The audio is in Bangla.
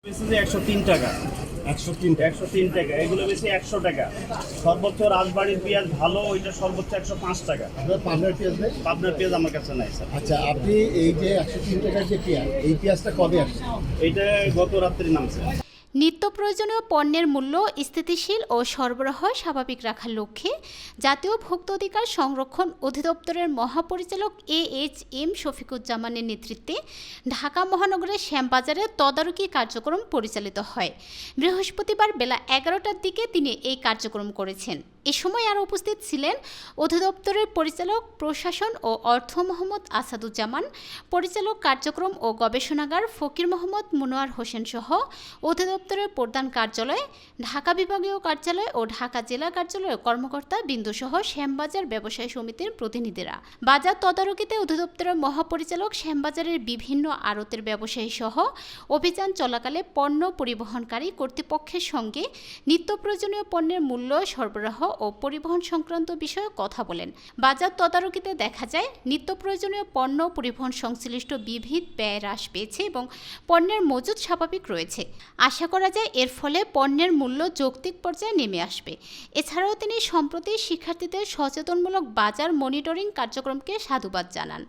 103 টাকা, 103 টাকা, এগুলো বেশি 100 টাকা। সর্বোচ্চ রাজবাড়ির পেঁয়াজ ভালো, ওইটা সর্বোচ্চ 105 টাকা। আপনার পাবনার পেঁয়াজ নেই? পাবনার পেঁয়াজ আমার কাছে নাই স্যার। আচ্ছা, আপনি এই যে 103 টাকার যে পেঁয়াজ, এই পেঁয়াজটা কবে আসছে? এইটা গত রাত্রি নামছে। নিত্য প্রয়োজনীয় পণ্যের মূল্য স্থিতিশীল ও সরবরাহ স্বাভাবিক রাখার লক্ষ্যে জাতীয় ভোক্তা অধিকার সংরক্ষণ অধিদপ্তরের মহাপরিচালক AHM শফিকুজ্জামানের নেতৃত্বে ঢাকা মহানগরের শ্যামবাজারে তদারকি কার্যক্রম পরিচালিত হয়। বৃহস্পতিবার বেলা 11টার দিকে তিনি এই কার্যক্রম করেছেন। এ সময় আরও উপস্থিত ছিলেন অধিদপ্তরের পরিচালক প্রশাসন ও অর্থ মোহাম্মদ আসাদুজ্জামান, পরিচালক কার্যক্রম ও গবেষণাগার ফকির মোহাম্মদ মনোয়ার হোসেন সহ অধিদপ্তরের প্রধান কার্যালয়, ঢাকা বিভাগীয় কার্যালয় ও ঢাকা জেলা কার্যালয়ের কর্মকর্তা বিন্দুসহ শ্যামবাজার ব্যবসায়ী সমিতির প্রতিনিধিরা। বাজার তদারকিতে অধিদপ্তরের মহাপরিচালক শ্যামবাজারের বিভিন্ন আড়তের ব্যবসায়ী সহ অভিযান চলাকালে পণ্য পরিবহনকারী কর্তৃপক্ষের সঙ্গে নিত্য প্রয়োজনীয় পণ্যের মূল্য সরবরাহ ও পরিবহন সংক্রান্ত বিষয়ে কথা বলেন। বাজার তদারকিতে দেখা যায় নিত্য প্রয়োজনীয় পণ্য পরিবহন সংশ্লিষ্ট বিবিধ ব্যয় হ্রাস পেয়েছে এবং পণ্যের মজুদ স্বাভাবিক রয়েছে। আশা করা যায় এর ফলে পণ্যের মূল্য যৌক্তিক পর্যায়ে নেমে আসবে। এছাড়াও তিনি সম্প্রতি শিক্ষার্থীদের সচেতনমূলক বাজার মনিটরিং কার্যক্রমকে সাধুবাদ জানান।